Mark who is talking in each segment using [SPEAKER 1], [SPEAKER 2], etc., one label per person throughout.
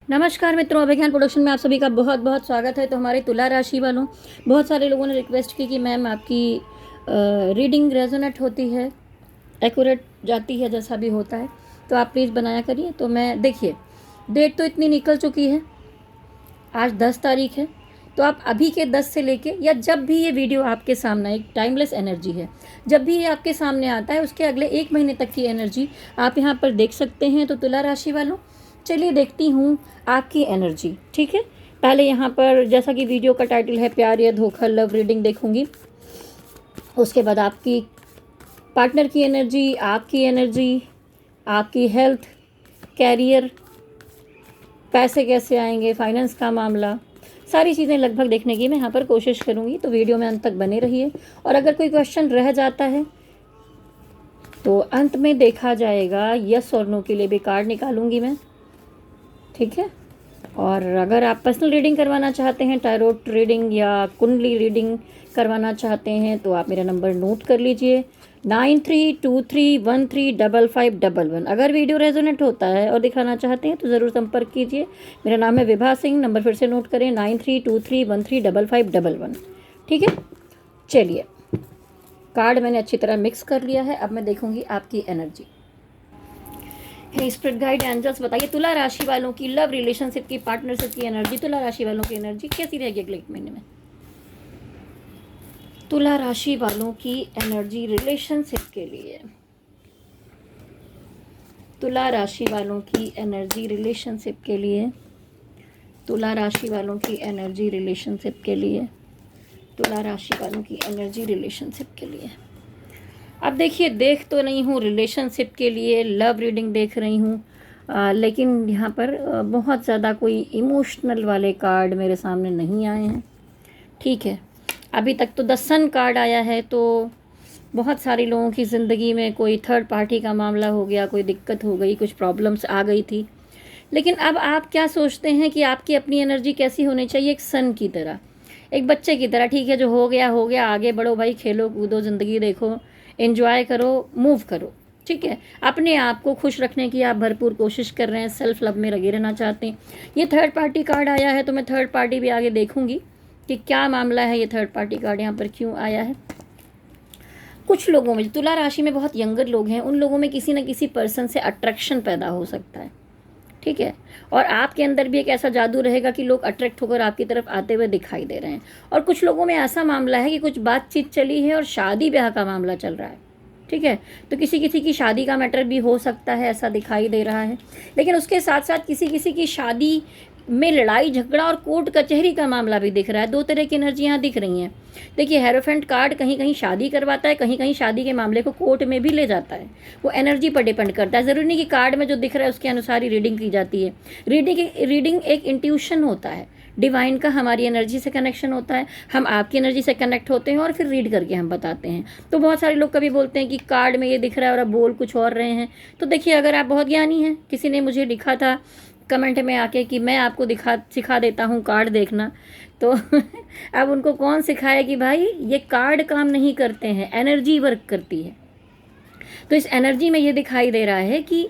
[SPEAKER 1] नमस्कार मित्रों, अभिज्ञान प्रोडक्शन में आप सभी का बहुत बहुत स्वागत है। तो हमारे तुला राशि वालों, बहुत सारे लोगों ने रिक्वेस्ट की कि मैम आपकी रीडिंग रेजोनेट होती है, एक्यूरेट जाती है, जैसा भी होता है, तो आप प्लीज़ बनाया करिए। तो मैं देखिए, डेट तो इतनी निकल चुकी है, आज 10 तारीख है। तो आप अभी के 10 से लेके या जब भी ये वीडियो आपके सामने, एक टाइमलेस एनर्जी है, जब भी ये आपके सामने आता है उसके अगले 1 महीने तक की एनर्जी आप यहाँ पर देख सकते हैं। तो तुला राशि वालों, चलिए देखती हूँ आपकी एनर्जी। ठीक है, पहले यहाँ पर जैसा कि वीडियो का टाइटल है प्यार या धोखा, लव रीडिंग देखूंगी। उसके बाद आपकी पार्टनर की एनर्जी, आपकी एनर्जी, आपकी हेल्थ, कैरियर, पैसे कैसे आएंगे, फाइनेंस का मामला, सारी चीज़ें लगभग देखने की मैं यहाँ पर कोशिश करूँगी। तो वीडियो में अंत तक बने रहिए। और अगर कोई क्वेश्चन रह जाता है तो अंत में देखा जाएगा, यस और नो के लिए भी कार्ड निकालूंगी मैं। ठीक है, और अगर आप पर्सनल रीडिंग करवाना चाहते हैं, टैरोट रीडिंग या कुंडली रीडिंग करवाना चाहते हैं, तो आप मेरा नंबर नोट कर लीजिए 9323135511। अगर वीडियो रेजोनेट होता है और दिखाना चाहते हैं तो ज़रूर संपर्क कीजिए। मेरा नाम है विभा सिंह, नंबर फिर से नोट करें 9323135511। ठीक है, चलिए, कार्ड मैंने अच्छी तरह मिक्स कर लिया है। अब मैं देखूंगी आपकी एनर्जी। स्पिरिट गाइड एंजल्स, बताइए तुला राशि वालों की लव रिलेशनशिप की, पार्टनरशिप की एनर्जी, तुला राशि वालों की एनर्जी कैसी रहेगी अगले 1 महीने में। तुला राशि वालों की एनर्जी रिलेशनशिप के लिए, तुला राशि वालों की एनर्जी रिलेशनशिप के लिए, तुला राशि वालों की एनर्जी रिलेशनशिप के लिए, तुला राशि वालों की एनर्जी रिलेशनशिप के लिए। अब देखिए, देख तो नहीं हूँ रिलेशनशिप के लिए, लव रीडिंग देख रही हूँ, लेकिन यहाँ पर बहुत ज़्यादा कोई इमोशनल वाले कार्ड मेरे सामने नहीं आए हैं। ठीक है, अभी तक तो 10 सन कार्ड आया है। तो बहुत सारे लोगों की ज़िंदगी में कोई थर्ड पार्टी का मामला हो गया, कोई दिक्कत हो गई, कुछ प्रॉब्लम्स आ गई थी। लेकिन अब आप क्या सोचते हैं कि आपकी अपनी एनर्जी कैसी होनी चाहिए? एक सन की तरह, एक बच्चे की तरह। ठीक है, जो हो गया हो गया, आगे बढ़ो भाई, खेलो कूदो, ज़िंदगी देखो, एंजॉय करो, मूव करो। ठीक है, अपने आप को खुश रखने की आप भरपूर कोशिश कर रहे हैं, सेल्फ लव में लगे रहना चाहते हैं। ये थर्ड पार्टी कार्ड आया है तो मैं थर्ड पार्टी भी आगे देखूंगी कि क्या मामला है। ये थर्ड पार्टी कार्ड यहाँ पर क्यों आया है? कुछ लोगों में, तुला राशि में बहुत यंगर लोग हैं, उन लोगों में किसी न किसी पर्सन से अट्रैक्शन पैदा हो सकता है। ठीक है, और आपके अंदर भी एक ऐसा जादू रहेगा कि लोग अट्रैक्ट होकर आपकी तरफ आते हुए दिखाई दे रहे हैं। और कुछ लोगों में ऐसा मामला है कि कुछ बातचीत चली है और शादी ब्याह का मामला चल रहा है। ठीक है, तो किसी किसी की शादी का मैटर भी हो सकता है, ऐसा दिखाई दे रहा है। लेकिन उसके साथ साथ किसी किसी की शादी में लड़ाई झगड़ा और कोर्ट कचहरी का मामला भी दिख रहा है। 2 तरह की एनर्जी यहाँ दिख रही हैं। देखिए, हेरोफेंट कार्ड कहीं कहीं शादी करवाता है, कहीं कहीं शादी के मामले को कोर्ट में भी ले जाता है। वो एनर्जी पर डिपेंड करता है। ज़रूरी नहीं कि कार्ड में जो दिख रहा है उसके अनुसार ही रीडिंग की जाती है। रीडिंग एक इंट्यूशन होता है, डिवाइन का हमारी एनर्जी से कनेक्शन होता है। हम आपकी एनर्जी से कनेक्ट होते हैं और फिर रीड करके हम बताते हैं। तो बहुत सारे लोग कभी बोलते हैं कि कार्ड में ये दिख रहा है और आप बोल कुछ और रहे हैं। तो देखिए, अगर आप बहुत ज्ञानी हैं, किसी ने मुझे लिखा था कमेंट में आके कि मैं आपको सिखा देता हूँ कार्ड देखना, तो अब उनको कौन सिखाए कि भाई ये कार्ड काम नहीं करते हैं, एनर्जी वर्क करती है। तो इस एनर्जी में ये दिखाई दे रहा है कि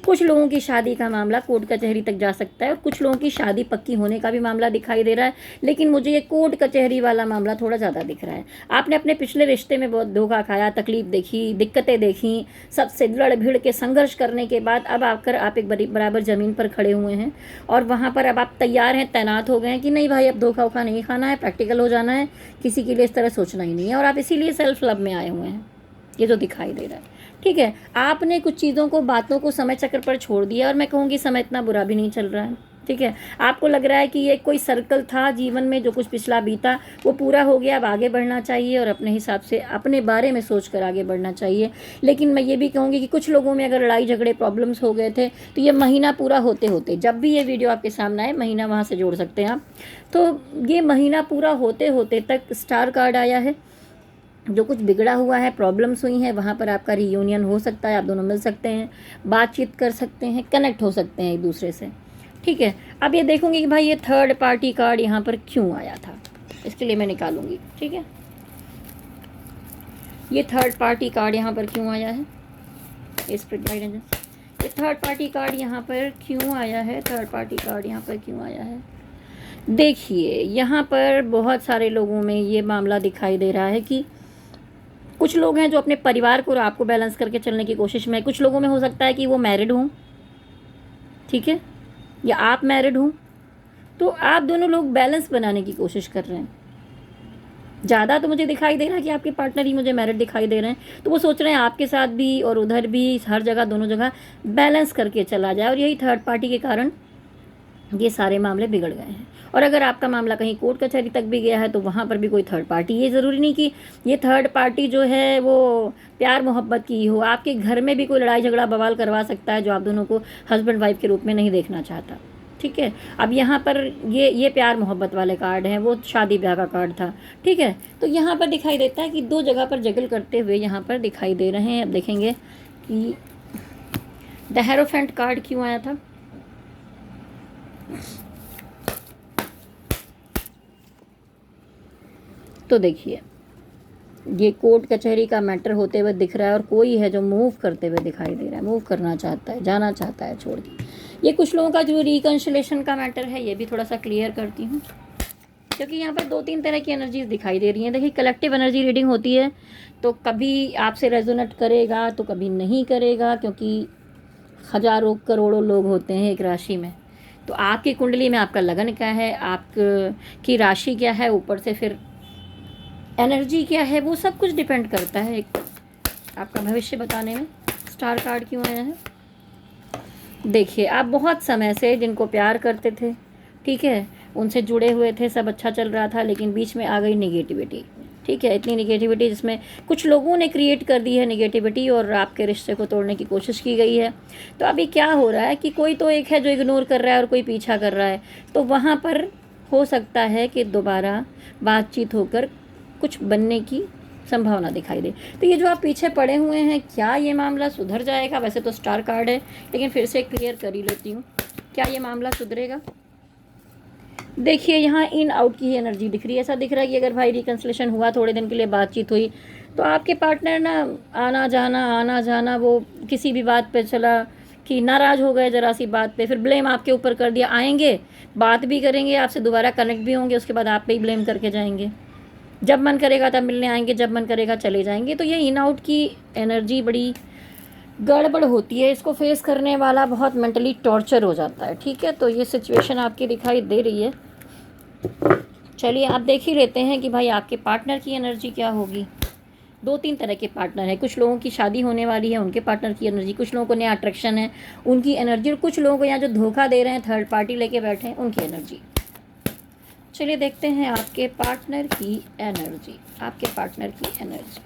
[SPEAKER 1] कुछ लोगों की शादी का मामला कोर्ट कचहरी तक जा सकता है और कुछ लोगों की शादी पक्की होने का भी मामला दिखाई दे रहा है। लेकिन मुझे ये कोर्ट कचहरी वाला मामला थोड़ा ज़्यादा दिख रहा है। आपने अपने पिछले रिश्ते में बहुत धोखा खाया, तकलीफ देखी, दिक्कतें देखी, सबसे लड़ भिड़ के संघर्ष करने के बाद अब आकर आप एक बराबर ज़मीन पर खड़े हुए हैं और वहाँ पर अब आप तैयार हैं, तैनात हो गए हैं कि नहीं भाई, अब धोखा वोखा नहीं खाना है, प्रैक्टिकल हो जाना है, किसी के लिए इस तरह सोचना ही नहीं है। और आप इसीलिए सेल्फ लव में आए हुए हैं, ये जो दिखाई दे रहा है। ठीक है, आपने कुछ चीज़ों को, बातों को समय चक्र पर छोड़ दिया और मैं कहूँगी समय इतना बुरा भी नहीं चल रहा है। ठीक है, आपको लग रहा है कि ये कोई सर्कल था जीवन में, जो कुछ पिछला बीता वो पूरा हो गया, अब आगे बढ़ना चाहिए और अपने हिसाब से अपने बारे में सोच कर आगे बढ़ना चाहिए। लेकिन मैं ये भी कहूँगी कि कुछ लोगों में अगर लड़ाई झगड़े प्रॉब्लम्स हो गए थे तो ये महीना पूरा होते होते, जब भी ये वीडियो आपके सामने आए, महीना वहाँ से जोड़ सकते हैं आप, तो ये महीना पूरा होते होते तक स्टार कार्ड आया है। जो कुछ बिगड़ा हुआ है, प्रॉब्लम्स हुई हैं, वहाँ पर आपका रीयूनियन हो सकता है, आप दोनों मिल सकते हैं, बातचीत कर सकते हैं, कनेक्ट हो सकते हैं एक दूसरे से। ठीक है, अब ये देखूंगी कि भाई ये थर्ड पार्टी कार्ड यहाँ पर क्यों आया था, इसके लिए मैं निकालूंगी। ठीक है, ये थर्ड पार्टी कार्ड यहाँ पर क्यों आया है, स्पिरिट गाइडेंस। ये थर्ड पार्टी कार्ड यहाँ पर क्यों आया है? थर्ड पार्टी कार्ड यहाँ पर क्यों आया है? देखिए, यहाँ पर बहुत सारे लोगों में ये मामला दिखाई दे रहा है कि कुछ लोग हैं जो अपने परिवार को और आपको बैलेंस करके चलने की कोशिश में है। कुछ लोगों में हो सकता है कि वो मैरिड हों, ठीक है, या आप मैरिड हों, तो आप दोनों लोग बैलेंस बनाने की कोशिश कर रहे हैं। ज़्यादा तो मुझे दिखाई दे रहा है कि आपके पार्टनर ही मुझे मैरिड दिखाई दे रहे हैं, तो वो सोच रहे हैं आपके साथ भी और उधर भी, हर जगह, दोनों जगह बैलेंस करके चला जाए, और यही थर्ड पार्टी के कारण ये सारे मामले बिगड़ गए हैं। और अगर आपका मामला कहीं कोर्ट कचहरी तक भी गया है तो वहाँ पर भी कोई थर्ड पार्टी, ये ज़रूरी नहीं कि ये थर्ड पार्टी जो है वो प्यार मोहब्बत की हो, आपके घर में भी कोई लड़ाई झगड़ा बवाल करवा सकता है जो आप दोनों को हस्बैंड वाइफ के रूप में नहीं देखना चाहता, ठीक है। अब यहाँ पर ये प्यार मोहब्बत वाले कार्ड हैं, वो शादी ब्याह का कार्ड था, ठीक है। तो यहाँ पर दिखाई देता है कि दो जगह पर जगल करते हुए यहाँ पर दिखाई दे रहे हैं। अब देखेंगे कि द हेरोफेंट कार्ड क्यों आया था। तो देखिए, ये कोर्ट कचहरी का मैटर होते हुए दिख रहा है और कोई है जो मूव करते हुए दिखाई दे रहा है, मूव करना चाहता है, जाना चाहता है छोड़ के। ये कुछ लोगों का जो रिकन्सिलेशन का मैटर है, ये भी थोड़ा सा क्लियर करती हूँ, क्योंकि यहाँ पर 2-3 तरह की एनर्जीज दिखाई दे रही हैं। देखिए, कलेक्टिव एनर्जी रीडिंग होती है तो कभी आपसे रेजोनेट करेगा तो कभी नहीं करेगा, क्योंकि हजारों करोड़ों लोग होते हैं एक राशि में। तो आपकी कुंडली में आपका लगन क्या है, आपकी राशि क्या है, ऊपर से फिर एनर्जी क्या है, वो सब कुछ डिपेंड करता है एक आपका भविष्य बताने में। स्टार कार्ड क्यों आया है? देखिए, आप बहुत समय से जिनको प्यार करते थे, ठीक है, उनसे जुड़े हुए थे, सब अच्छा चल रहा था, लेकिन बीच में आ गई निगेटिविटी, ठीक है। इतनी निगेटिविटी जिसमें कुछ लोगों ने क्रिएट कर दी है निगेटिविटी और आपके रिश्ते को तोड़ने की कोशिश की गई है। तो अभी क्या हो रहा है कि कोई तो एक है जो इग्नोर कर रहा है और कोई पीछा कर रहा है, तो वहाँ पर हो सकता है कि दोबारा बातचीत होकर कुछ बनने की संभावना दिखाई दे। तो ये जो आप पीछे पड़े हुए हैं, क्या ये मामला सुधर जाएगा? वैसे तो स्टार कार्ड है, लेकिन फिर से क्लियर कर ही लेती हूँ, क्या ये मामला सुधरेगा? देखिए, यहाँ इन आउट की एनर्जी दिख रही है। ऐसा दिख रहा है कि अगर भाई रिकन्सिलेशन हुआ, थोड़े दिन के लिए बातचीत हुई, तो आपके पार्टनर ना आना जाना वो किसी भी बात पे चला कि नाराज़ हो गए ज़रा सी बात पे, फिर ब्लेम आपके ऊपर कर दिया। आएंगे, बात भी करेंगे, आपसे दोबारा कनेक्ट भी होंगे, उसके बाद आप पे ही ब्लेम करके जाएंगे। जब मन करेगा तब मिलने आएंगे, जब मन करेगा चले जाएंगे। तो ये इन आउट की एनर्जी बड़ी गड़बड़ होती है, इसको फेस करने वाला बहुत मेंटली टॉर्चर हो जाता है, ठीक है। तो ये सिचुएशन आपकी दिखाई दे रही है। चलिए, आप देख ही लेते हैं कि भाई आपके पार्टनर की एनर्जी क्या होगी। 2-3 तरह के पार्टनर हैं। कुछ लोगों की शादी होने वाली है, उनके पार्टनर की एनर्जी, कुछ लोगों को नया अट्रैक्शन है, उनकी एनर्जी, और कुछ लोगों को यहाँ जो धोखा दे रहे हैं, थर्ड पार्टी लेके बैठे हैं, उनकी एनर्जी। चलिए देखते हैं आपके पार्टनर की एनर्जी, आपके पार्टनर की एनर्जी।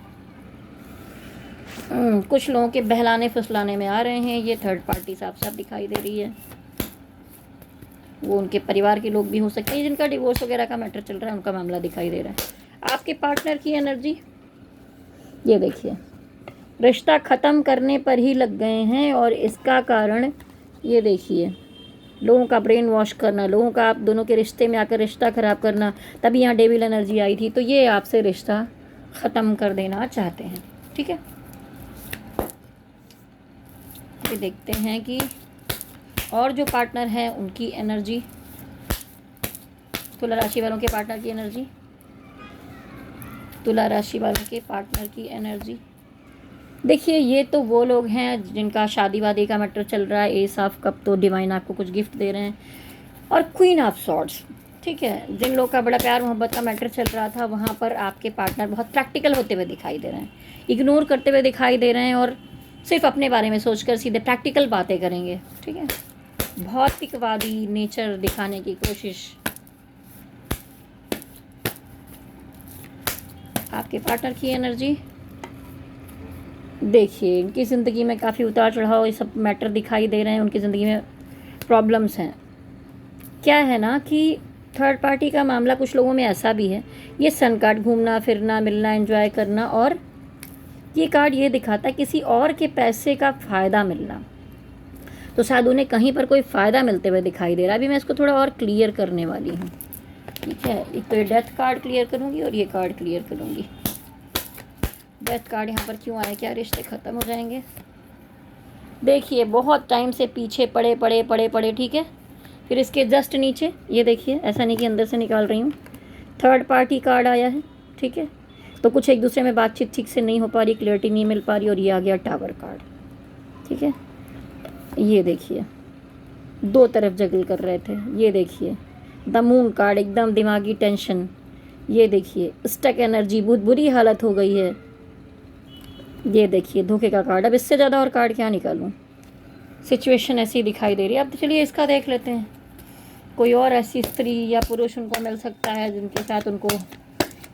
[SPEAKER 1] कुछ लोगों के बहलाने फुसलाने में आ रहे हैं, ये थर्ड पार्टी साफ साफ दिखाई दे रही है। वो उनके परिवार के लोग भी हो सकते हैं, जिनका डिवोर्स वगैरह का मैटर चल रहा है, उनका मामला दिखाई दे रहा है। आपके पार्टनर की एनर्जी, ये देखिए, रिश्ता ख़त्म करने पर ही लग गए हैं, और इसका कारण ये देखिए, लोगों का ब्रेन वॉश करना, लोगों का आप दोनों के रिश्ते में आकर रिश्ता ख़राब करना, तभी यहाँ डेविल एनर्जी आई थी। तो ये आपसे रिश्ता ख़त्म कर देना चाहते हैं, ठीक है। ये देखते हैं कि और जो पार्टनर हैं उनकी एनर्जी, तुला राशि वालों के पार्टनर की एनर्जी, तुला राशि वालों के पार्टनर की एनर्जी। देखिए, ये तो वो लोग हैं जिनका शादी वादी का मैटर चल रहा है। एस ऑफ कप, तो डिवाइन आपको कुछ गिफ्ट दे रहे हैं, और क्वीन ऑफ सॉर्ड्स, ठीक है। जिन लोग का बड़ा प्यार मोहब्बत का मैटर चल रहा था, वहाँ पर आपके पार्टनर बहुत प्रैक्टिकल होते हुए दिखाई दे रहे हैं, इग्नोर करते हुए दिखाई दे रहे हैं, और सिर्फ अपने बारे में सोचकर सीधे प्रैक्टिकल बातें करेंगे, ठीक है। भौतिकवादी नेचर दिखाने की कोशिश। आपके पार्टनर की एनर्जी, देखिए, इनकी ज़िंदगी में काफ़ी उतार चढ़ाव, ये सब मैटर दिखाई दे रहे हैं। उनकी ज़िंदगी में प्रॉब्लम्स हैं। क्या है ना कि थर्ड पार्टी का मामला कुछ लोगों में ऐसा भी है, ये सन कार्ड, घूमना फिरना, मिलना, एंजॉय करना, और ये कार्ड ये दिखाता है किसी और के पैसे का फ़ायदा मिलना। तो शायद उन्हें कहीं पर कोई फ़ायदा मिलते हुए दिखाई दे रहा है। अभी मैं इसको थोड़ा और क्लियर करने वाली हूँ, ठीक है। एक तो ये डेथ कार्ड क्लियर करूँगी और ये कार्ड क्लियर करूँगी। डेथ कार्ड यहाँ पर क्यों आया? क्या रिश्ते ख़त्म हो जाएंगे? देखिए बहुत टाइम से पीछे पड़े पड़े पड़े पड़े, ठीक है। फिर इसके जस्ट नीचे ये देखिए, ऐसा नहीं कि अंदर से निकाल रही हूँ, थर्ड पार्टी कार्ड आया है, ठीक है। तो कुछ एक दूसरे में बातचीत ठीक से नहीं हो पा रही, क्लियरिटी नहीं मिल पा रही, और ये आ गया टावर कार्ड, ठीक है। ये देखिए दो तरफ जगल कर रहे थे, ये देखिए द मून कार्ड, एकदम दिमागी टेंशन, ये देखिए स्टक एनर्जी, बहुत बुरी हालत हो गई है, ये देखिए धोखे का कार्ड। अब इससे ज़्यादा और कार्ड क्या निकालूं, सिचुएशन ऐसी दिखाई दे रही है। अब चलिए इसका देख लेते हैं, कोई और ऐसी स्त्री या पुरुष उनको मिल सकता है जिनके साथ उनको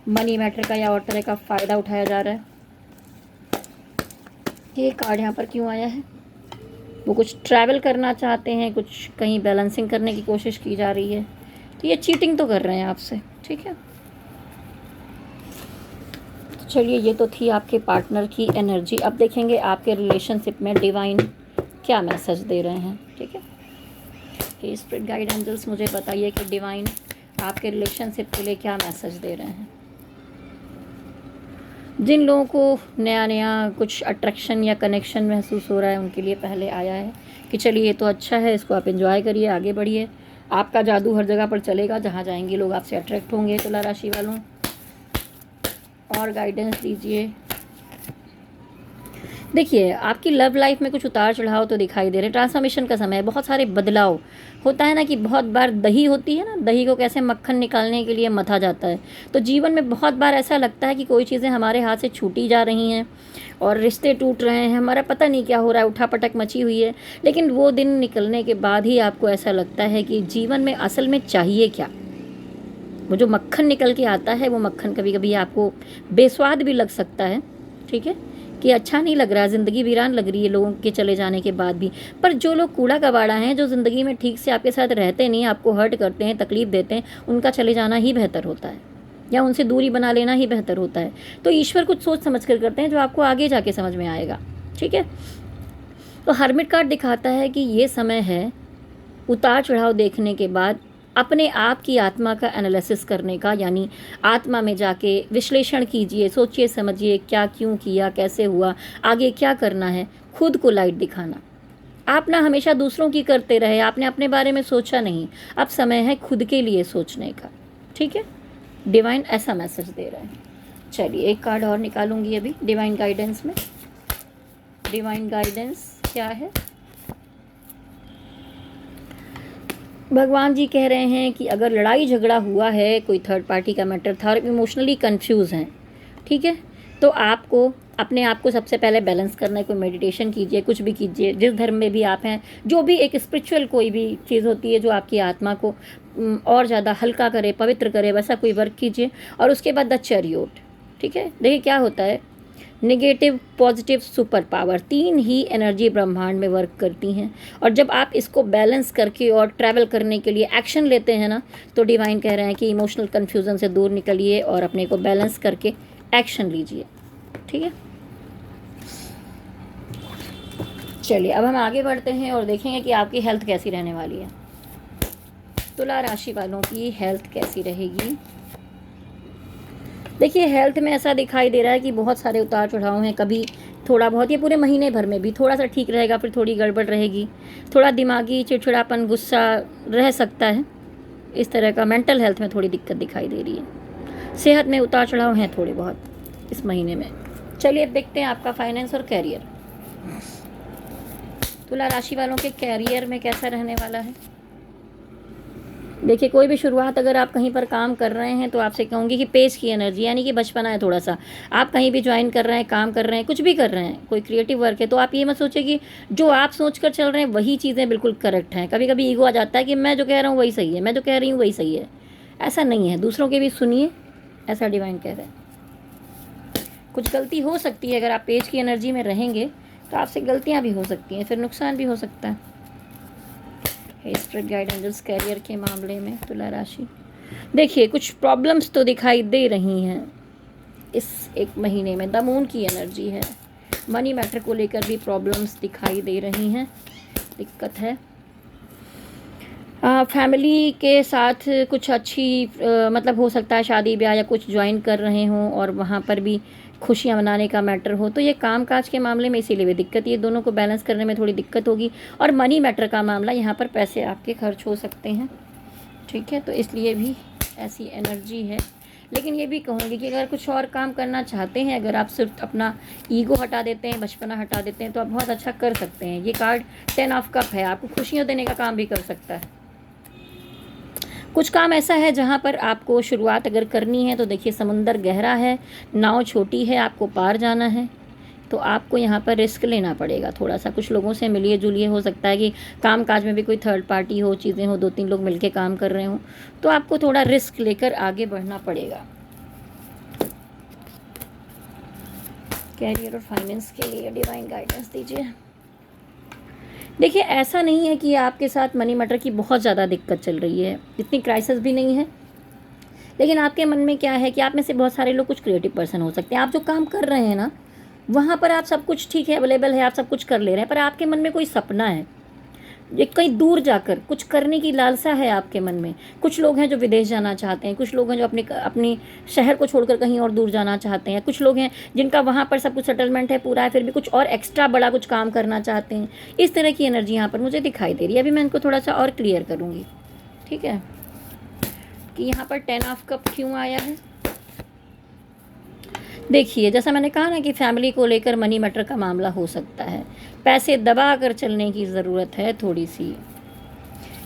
[SPEAKER 1] मनी मैटर का या और तरह का फ़ायदा उठाया जा रहा है। ये कार्ड यहाँ पर क्यों आया है, वो कुछ ट्रैवल करना चाहते हैं, कुछ कहीं बैलेंसिंग करने की कोशिश की जा रही है, तो ये चीटिंग तो कर रहे हैं आपसे, ठीक है। चलिए ये तो थी आपके पार्टनर की एनर्जी। अब देखेंगे आपके रिलेशनशिप में डिवाइन क्या मैसेज दे रहे हैं, ठीक है। ये स्पिरिट गाइड एंजल्स मुझे बताइए कि डिवाइन आपके रिलेशनशिप के लिए क्या मैसेज दे रहे हैं। जिन लोगों को नया नया कुछ अट्रैक्शन या कनेक्शन महसूस हो रहा है उनके लिए पहले आया है कि चलिए ये तो अच्छा है, इसको आप एंजॉय करिए, आगे बढ़िए, आपका जादू हर जगह पर चलेगा, जहाँ जाएंगे लोग आपसे अट्रैक्ट होंगे। तुला राशि वालों और गाइडेंस दीजिए। देखिए आपकी लव लाइफ में कुछ उतार चढ़ाव तो दिखाई दे रहे हैं, ट्रांसफॉर्मेशन का समय है, बहुत सारे बदलाव होता है ना, कि बहुत बार दही होती है ना, दही को कैसे मक्खन निकालने के लिए मथा जाता है, तो जीवन में बहुत बार ऐसा लगता है कि कोई चीज़ें हमारे हाथ से छूटी जा रही हैं और रिश्ते टूट रहे हैं, हमारा पता नहीं क्या हो रहा है, उठापटक मची हुई है। लेकिन वो दिन निकलने के बाद ही आपको ऐसा लगता है कि जीवन में असल में चाहिए क्या। वो जो मक्खन निकल के आता है, वो मक्खन कभी कभी आपको बेस्वाद भी लग सकता है, ठीक है, कि अच्छा नहीं लग रहा है, ज़िंदगी वीरान लग रही है लोगों के चले जाने के बाद भी। पर जो लोग कूड़ा कबाड़ा हैं, जो ज़िंदगी में ठीक से आपके साथ रहते नहीं, आपको हर्ट करते हैं, तकलीफ़ देते हैं, उनका चले जाना ही बेहतर होता है, या उनसे दूरी बना लेना ही बेहतर होता है। तो ईश्वर कुछ सोच समझ कर करते हैं जो आपको आगे जाके समझ में आएगा, ठीक है। तो हर्मिट कार्ड दिखाता है कि ये समय है उतार चढ़ाव देखने के बाद अपने आप की आत्मा का एनालिसिस करने का, यानी आत्मा में जाके विश्लेषण कीजिए, सोचिए समझिए क्या क्यों किया, कैसे हुआ, आगे क्या करना है, खुद को लाइट दिखाना। आप ना हमेशा दूसरों की करते रहे, आपने अपने बारे में सोचा नहीं, अब समय है खुद के लिए सोचने का, ठीक है। डिवाइन ऐसा मैसेज दे रहे हैं। चलिए एक कार्ड और निकालूंगी अभी डिवाइन गाइडेंस में। डिवाइन गाइडेंस क्या है, भगवान जी कह रहे हैं कि अगर लड़ाई झगड़ा हुआ है, कोई थर्ड पार्टी का मैटर था और इमोशनली कंफ्यूज हैं, ठीक है, तो आपको अपने आप को सबसे पहले बैलेंस करना है। कोई मेडिटेशन कीजिए, कुछ भी कीजिए, जिस धर्म में भी आप हैं, जो भी एक स्पिरिचुअल कोई भी चीज़ होती है जो आपकी आत्मा को और ज़्यादा हल्का करे, पवित्र करे, वैसा कोई वर्क कीजिए। और उसके बाद द चैरियट, ठीक है। देखिए क्या होता है, नेगेटिव पॉजिटिव सुपर पावर, तीन ही एनर्जी ब्रह्मांड में वर्क करती हैं, और जब आप इसको बैलेंस करके और ट्रैवल करने के लिए एक्शन लेते हैं ना, तो डिवाइन कह रहे हैं कि इमोशनल कन्फ्यूज़न से दूर निकलिए और अपने को बैलेंस करके एक्शन लीजिए, ठीक है। चलिए अब हम आगे बढ़ते हैं और देखेंगे कि आपकी हेल्थ कैसी रहने वाली है। तुला राशि वालों की हेल्थ कैसी रहेगी। देखिए हेल्थ में ऐसा दिखाई दे रहा है कि बहुत सारे उतार चढ़ाव हैं, कभी थोड़ा बहुत, ये पूरे महीने भर में भी थोड़ा सा ठीक रहेगा, फिर थोड़ी गड़बड़ रहेगी, थोड़ा दिमागी चिड़चिड़ापन, गुस्सा रह सकता है, इस तरह का। मेंटल हेल्थ में थोड़ी दिक्कत दिखाई दे रही है, सेहत में उतार चढ़ाव हैं थोड़े बहुत इस महीने में। चलिए अब देखते हैं आपका फाइनेंस और कैरियर। तुला राशि वालों के कैरियर में कैसा रहने वाला है। देखिए कोई भी शुरुआत अगर आप कहीं पर काम कर रहे हैं तो आपसे कहूँगी कि पेस की एनर्जी, यानी कि बचपना है थोड़ा सा। आप कहीं भी ज्वाइन कर रहे हैं, काम कर रहे हैं, कुछ भी कर रहे हैं, कोई क्रिएटिव वर्क है, तो आप ये मत सोचिए कि जो आप सोच कर चल रहे हैं वही चीज़ें बिल्कुल करेक्ट हैं। कभी कभी ईगो आ जाता है कि मैं जो कह रहा हूँ वही सही है, मैं जो कह रही हूँ वही सही है। ऐसा नहीं है, दूसरों के भी सुनिए, ऐसा डिवाइन कह रहे हैं। कुछ गलती हो सकती है, अगर आप पेज की एनर्जी में रहेंगे तो आपसे गलतियाँ भी हो सकती हैं, फिर नुकसान भी हो सकता है। स्पिरिट गाइड एंजल्स कैरियर के मामले में तुला राशि, देखिए कुछ प्रॉब्लम्स तो दिखाई दे रही हैं इस एक महीने में। द मून की एनर्जी है, मनी मैटर को लेकर भी प्रॉब्लम्स दिखाई दे रही हैं, दिक्कत है। फैमिली के साथ कुछ अच्छी मतलब हो सकता है शादी ब्याह या कुछ ज्वाइन कर रहे हों और वहाँ पर भी खुशियाँ मनाने का मैटर हो, तो ये काम काज के मामले में इसीलिए भी दिक्कत, ये दोनों को बैलेंस करने में थोड़ी दिक्कत होगी। और मनी मैटर का मामला, यहाँ पर पैसे आपके खर्च हो सकते हैं, ठीक है, तो इसलिए भी ऐसी एनर्जी है। लेकिन ये भी कहूँगी कि अगर कुछ और काम करना चाहते हैं, अगर आप सिर्फ अपना ईगो हटा देते हैं, बचपना हटा देते हैं, तो आप बहुत अच्छा कर सकते हैं। ये कार्ड 10 ऑफ कप है, आपको खुशियाँ देने का काम भी कर सकता है। कुछ काम ऐसा है जहाँ पर आपको शुरुआत अगर करनी है तो देखिए समुंदर गहरा है, नाव छोटी है, आपको पार जाना है, तो आपको यहाँ पर रिस्क लेना पड़ेगा थोड़ा सा। कुछ लोगों से मिलिए जुलिए, हो सकता है कि काम काज में भी कोई थर्ड पार्टी हो, चीज़ें हो, 2-3 लोग मिलके काम कर रहे हो, तो आपको थोड़ा रिस्क लेकर आगे बढ़ना पड़ेगा। कैरियर और फाइनेंस के लिए डिवाइन गाइडेंस दीजिए। देखिए ऐसा नहीं है कि आपके साथ मनी मैटर की बहुत ज़्यादा दिक्कत चल रही है, इतनी क्राइसिस भी नहीं है, लेकिन आपके मन में क्या है कि आप में से बहुत सारे लोग कुछ क्रिएटिव पर्सन हो सकते हैं। आप जो काम कर रहे हैं ना, वहाँ पर आप सब कुछ ठीक है, अवेलेबल है, आप सब कुछ कर ले रहे हैं, पर आपके मन में कोई सपना है, ये कहीं दूर जाकर कुछ करने की लालसा है आपके मन में। कुछ लोग हैं जो विदेश जाना चाहते हैं, कुछ लोग हैं जो अपनी शहर को छोड़कर कहीं और दूर जाना चाहते हैं, कुछ लोग हैं जिनका वहाँ पर सब कुछ सेटलमेंट है, पूरा है, फिर भी कुछ और एक्स्ट्रा बड़ा कुछ काम करना चाहते हैं। इस तरह की एनर्जी यहाँ पर मुझे दिखाई दे रही है। अभी मैं इनको थोड़ा सा और क्लियर करूँगी, ठीक है, कि यहाँ पर 10 ऑफ कप क्यों आया है। देखिए जैसा मैंने कहा ना कि फैमिली को लेकर मनी मैटर का मामला हो सकता है, पैसे दबा कर चलने की ज़रूरत है थोड़ी सी।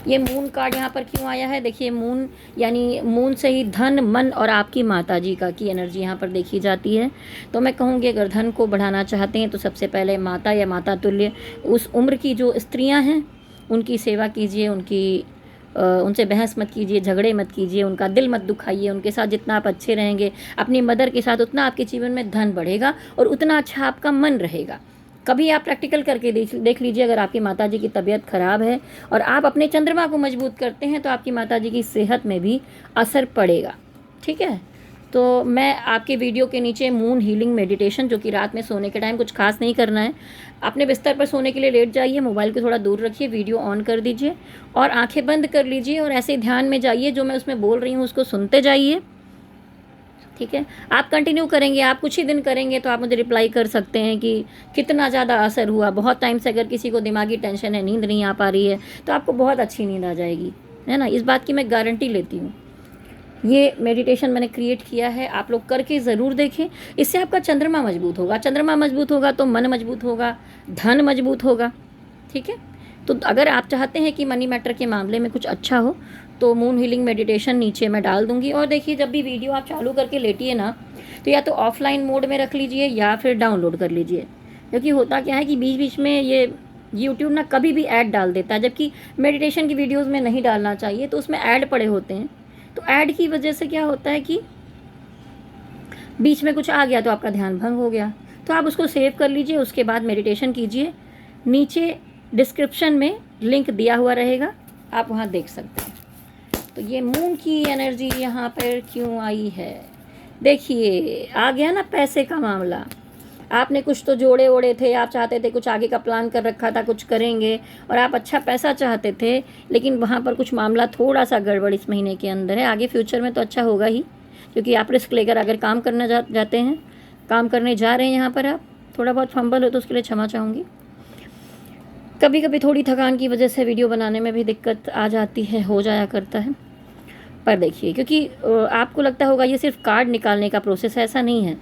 [SPEAKER 1] ये मून कार्ड यहाँ पर क्यों आया है, देखिए मून यानी मून से ही धन, मन और आपकी माता जी का की एनर्जी यहाँ पर देखी जाती है। तो मैं कहूँगी अगर धन को बढ़ाना चाहते हैं तो सबसे पहले माता या माता तुल्य उस उम्र की जो स्त्रियाँ हैं उनकी सेवा कीजिए, उनसे बहस मत कीजिए, झगड़े मत कीजिए, उनका दिल मत दुखाइए। उनके साथ जितना आप अच्छे रहेंगे अपनी मदर के साथ, उतना आपके जीवन में धन बढ़ेगा और उतना अच्छा आपका मन रहेगा। कभी आप प्रैक्टिकल करके देख लीजिए, अगर आपकी माताजी की तबीयत ख़राब है और आप अपने चंद्रमा को मजबूत करते हैं तो आपकी माताजी की सेहत में भी असर पड़ेगा, ठीक है। तो मैं आपके वीडियो के नीचे मून हीलिंग मेडिटेशन, जो कि रात में सोने के टाइम कुछ खास नहीं करना है, अपने बिस्तर पर सोने के लिए लेट जाइए, मोबाइल को थोड़ा दूर रखिए, वीडियो ऑन कर दीजिए और आंखें बंद कर लीजिए और ऐसे ध्यान में जाइए, जो मैं उसमें बोल रही हूँ उसको सुनते जाइए, ठीक है। आप कंटिन्यू करेंगे, आप कुछ ही दिन करेंगे तो आप मुझे रिप्लाई कर सकते हैं कि कितना ज़्यादा असर हुआ। बहुत टाइम से अगर किसी को दिमागी टेंशन है, नींद नहीं आ पा रही है, तो आपको बहुत अच्छी नींद आ जाएगी, है ना, इस बात की मैं गारंटी लेती हूँ। ये मेडिटेशन मैंने क्रिएट किया है, आप लोग करके ज़रूर देखें। इससे आपका चंद्रमा मजबूत होगा, चंद्रमा मजबूत होगा तो मन मजबूत होगा, धन मजबूत होगा, ठीक है। तो अगर आप चाहते हैं कि मनी मैटर के मामले में कुछ अच्छा हो तो मून हीलिंग मेडिटेशन नीचे मैं डाल दूंगी। और देखिए जब भी वीडियो आप चालू करके लेटिए ना, तो या तो ऑफलाइन मोड में रख लीजिए या फिर डाउनलोड कर लीजिए, क्योंकि होता क्या है कि बीच बीच में ये यूट्यूब ना कभी भी ऐड डाल देता है, जबकि मेडिटेशन की वीडियोज़ में नहीं डालना चाहिए, तो उसमें ऐड पड़े होते हैं। तो ऐड की वजह से क्या होता है कि बीच में कुछ आ गया तो आपका ध्यान भंग हो गया। तो आप उसको सेव कर लीजिए, उसके बाद मेडिटेशन कीजिए। नीचे डिस्क्रिप्शन में लिंक दिया हुआ रहेगा, आप वहाँ देख सकते हैं। तो ये मून की एनर्जी यहाँ पर क्यों आई है, देखिए आ गया ना पैसे का मामला। आपने कुछ तो जोड़े ओड़े थे, आप चाहते थे, कुछ आगे का प्लान कर रखा था, कुछ करेंगे और आप अच्छा पैसा चाहते थे, लेकिन वहाँ पर कुछ मामला थोड़ा सा गड़बड़ इस महीने के अंदर है। आगे फ्यूचर में तो अच्छा होगा ही, क्योंकि आप रिस्क लेकर अगर काम करना जाते हैं, काम करने जा रहे हैं, यहाँ पर आप थोड़ा बहुत फंबल हो तो उसके लिए क्षमा चाहूँगी। कभी कभी थोड़ी थकान की वजह से वीडियो बनाने में भी दिक्कत आ जाती है, हो जाया करता है। पर देखिए, क्योंकि आपको लगता होगा ये सिर्फ कार्ड निकालने का प्रोसेस है, ऐसा नहीं है।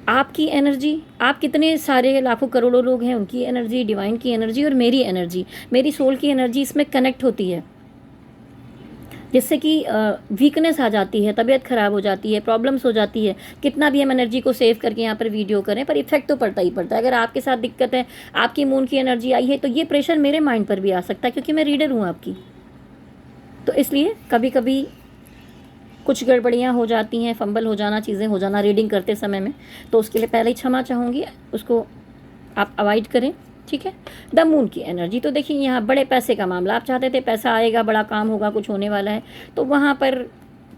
[SPEAKER 1] आपकी एनर्जी, आप कितने सारे लाखों करोड़ों लोग हैं, उनकी एनर्जी, डिवाइन की एनर्जी और मेरी एनर्जी, मेरी सोल की एनर्जी इसमें कनेक्ट होती है, जिससे कि वीकनेस आ जाती है, तबीयत ख़राब हो जाती है, प्रॉब्लम्स हो जाती है। कितना भी हम एनर्जी को सेव करके यहाँ पर वीडियो करें, पर इफेक्ट तो पड़ता ही पड़ता है। अगर आपके साथ दिक्कत है, आपकी मून की एनर्जी आई है, तो ये प्रेशर मेरे माइंड पर भी आ सकता है, क्योंकि मैं रीडर हूँ आपकी। तो इसलिए कभी कभी कुछ गड़बड़ियाँ हो जाती हैं, फंबल हो जाना, चीज़ें हो जाना रीडिंग करते समय में, तो उसके लिए पहले ही क्षमा चाहूँगी, उसको आप अवॉइड करें, ठीक है। द मून की एनर्जी, तो देखिए यहाँ बड़े पैसे का मामला, आप चाहते थे पैसा आएगा, बड़ा काम होगा, कुछ होने वाला है, तो वहाँ पर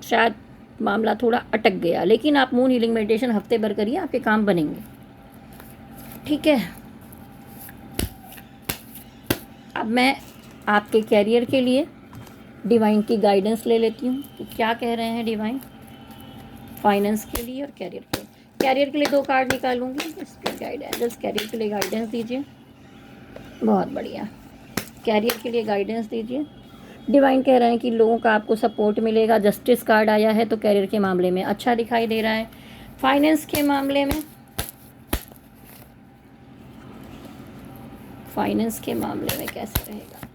[SPEAKER 1] शायद मामला थोड़ा अटक गया, लेकिन आप मून हीलिंग मेडिटेशन हफ्ते भर करिए, आपके काम बनेंगे, ठीक है। अब मैं आपके कैरियर के लिए डिवाइन की गाइडेंस ले लेती हूँ कि क्या कह रहे हैं डिवाइन फाइनेंस के लिए और कैरियर के लिए। कैरियर के लिए 2 कार्ड निकालूंगी। स्पिरिट गाइड एंजल्स कैरियर के लिए गाइडेंस दीजिए। बहुत बढ़िया, कैरियर के लिए गाइडेंस दीजिए। डिवाइन कह रहे हैं कि लोगों का आपको सपोर्ट मिलेगा। जस्टिस कार्ड आया है तो कैरियर के मामले में अच्छा दिखाई दे रहा है। फाइनेंस के मामले में, फाइनेंस के मामले में कैसे रहेगा?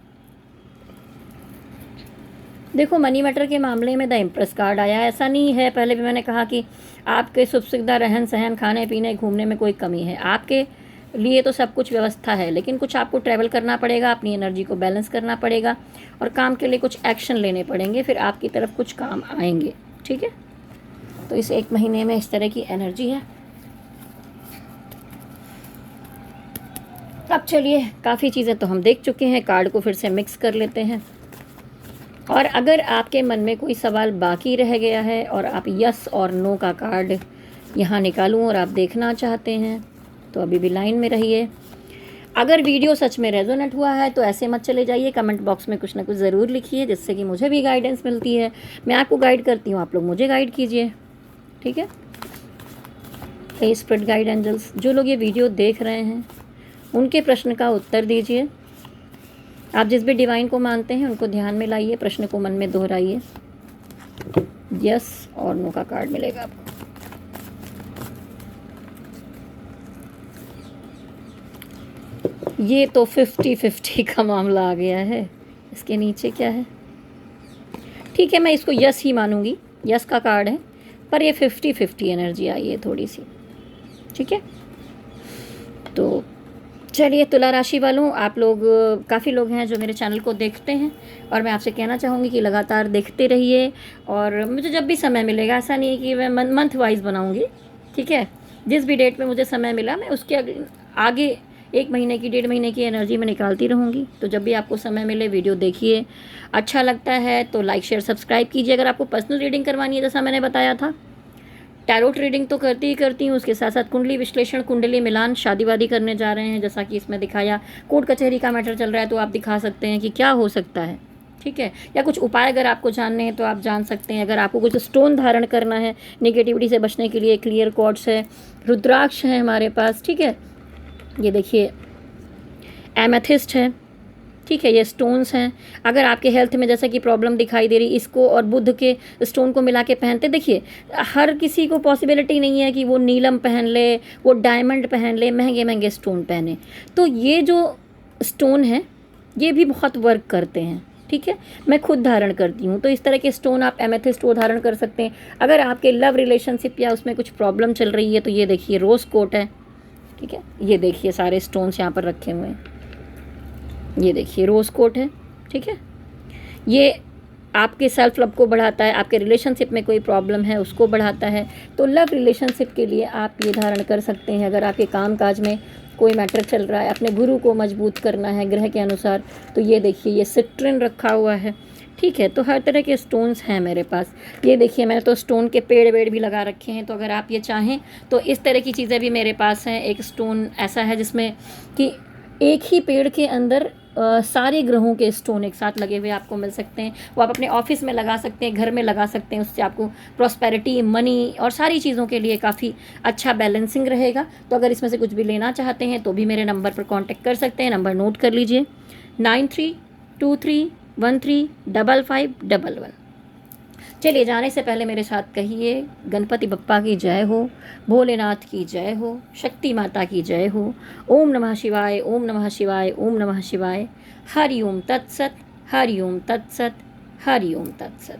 [SPEAKER 1] देखो, मनी मैटर के मामले में द इम्प्रेस कार्ड आया है। ऐसा नहीं है, पहले भी मैंने कहा कि आपके सुख सुविधा, रहन सहन, खाने पीने, घूमने में कोई कमी है। आपके लिए तो सब कुछ व्यवस्था है, लेकिन कुछ आपको ट्रैवल करना पड़ेगा, अपनी एनर्जी को बैलेंस करना पड़ेगा और काम के लिए कुछ एक्शन लेने पड़ेंगे, फिर आपकी तरफ कुछ काम आएंगे। ठीक है, तो इस 1 महीने में इस तरह की एनर्जी है। अब चलिए, काफ़ी चीज़ें तो हम देख चुके हैं, कार्ड को फिर से मिक्स कर लेते हैं। और अगर आपके मन में कोई सवाल बाकी रह गया है और आप यस और नो का कार्ड यहाँ निकालूं और आप देखना चाहते हैं तो अभी भी लाइन में रहिए। अगर वीडियो सच में रेजोनेट हुआ है तो ऐसे मत चले जाइए, कमेंट बॉक्स में कुछ ना कुछ ज़रूर लिखिए, जिससे कि मुझे भी गाइडेंस मिलती है। मैं आपको गाइड करती हूँ, आप लोग मुझे गाइड कीजिए। ठीक है, हे स्पिरिट गाइड एंजल्स, जो लोग ये वीडियो देख रहे हैं उनके प्रश्न का उत्तर दीजिए। आप जिस भी डिवाइन को मानते हैं उनको ध्यान में लाइए, प्रश्न को मन में दोहराइए। यस और नो का कार्ड मिलेगा आपको। ये तो 50-50 का मामला आ गया है। इसके नीचे क्या है? ठीक है, मैं इसको यस ही मानूंगी, यस का कार्ड है, पर ये 50-50 एनर्जी आई है थोड़ी सी। ठीक है, तो चलिए, तुला राशि वालों, आप लोग काफ़ी लोग हैं जो मेरे चैनल को देखते हैं और मैं आपसे कहना चाहूँगी कि लगातार देखते रहिए। और मुझे जब भी समय मिलेगा, ऐसा नहीं है कि मैं मंथ वाइज बनाऊँगी। ठीक है, जिस भी डेट में मुझे समय मिला मैं उसके आगे 1 महीने की, 1.5 महीने की एनर्जी में निकालती रहूँगी। तो जब भी आपको समय मिले वीडियो देखिए। अच्छा लगता है तो लाइक शेयर सब्सक्राइब कीजिए। अगर आपको पर्सनल रीडिंग करवानी है, जैसा मैंने बताया था, टैरोट रीडिंग तो करती ही करती हूँ, उसके साथ साथ कुंडली विश्लेषण, कुंडली मिलान, शादी वादी करने जा रहे हैं, जैसा कि इसमें दिखाया। कोर्ट कचहरी का मैटर चल रहा है तो आप दिखा सकते हैं कि क्या हो सकता है। ठीक है, या कुछ उपाय अगर आपको जानने हैं तो आप जान सकते हैं। अगर आपको कुछ स्टोन धारण करना है नेगेटिविटी से बचने के लिए, क्लियर क्वार्ट्स है, रुद्राक्ष है हमारे पास। ठीक है, ये देखिए एमेथिस्ट है। ठीक है, ये स्टोन्स हैं। अगर आपके हेल्थ में जैसा कि प्रॉब्लम दिखाई दे रही, इसको और बुध के स्टोन को मिला के पहनते। देखिए, हर किसी को पॉसिबिलिटी नहीं है कि वो नीलम पहन ले, वो डायमंड पहन ले, महंगे महंगे स्टोन पहने। तो ये जो स्टोन है ये भी बहुत वर्क करते हैं। ठीक है, मैं खुद धारण करती हूँ, तो इस तरह के स्टोन आप एमेथिस्ट वो धारण कर सकते हैं। अगर आपके लव रिलेशनशिप या उसमें कुछ प्रॉब्लम चल रही है तो ये देखिए रोज़ कोट है। ठीक है, ये देखिए सारे स्टोन्स यहाँ पर रखे हुए हैं। ये देखिए रोज़ कोट है। ठीक है, ये आपके सेल्फ लव को बढ़ाता है, आपके रिलेशनशिप में कोई प्रॉब्लम है उसको बढ़ाता है। तो लव रिलेशनशिप के लिए आप ये धारण कर सकते हैं। अगर आपके काम काज में कोई मैटर चल रहा है, अपने गुरु को मजबूत करना है ग्रह के अनुसार, तो ये देखिए ये सिट्रिन रखा हुआ है। ठीक है, तो हर तरह के स्टोन्स हैं मेरे पास। ये देखिए मैंने तो स्टोन के पेड़ वेड़ भी लगा रखे हैं, तो अगर आप ये चाहें तो इस तरह की चीज़ें भी मेरे पास हैं। एक स्टोन ऐसा है जिसमें कि एक ही पेड़ के अंदर सारे ग्रहों के स्टोन एक साथ लगे हुए आपको मिल सकते हैं। वो आप अपने ऑफिस में लगा सकते हैं, घर में लगा सकते हैं, उससे आपको प्रॉस्पेरिटी, मनी और सारी चीज़ों के लिए काफ़ी अच्छा बैलेंसिंग रहेगा। तो अगर इसमें से कुछ भी लेना चाहते हैं तो भी मेरे नंबर पर कांटेक्ट कर सकते हैं। नंबर नोट कर लीजिए, 9323135511। चलिए, जाने से पहले मेरे साथ कहिए, गणपति बप्पा की जय हो, भोलेनाथ की जय हो, शक्ति माता की जय हो। ओम नमः शिवाय, ओम नमः शिवाय, ओम नमः शिवाय। हरि ओम तत्सत, हरि ओम तत्सत, हरि ओम तत्सत।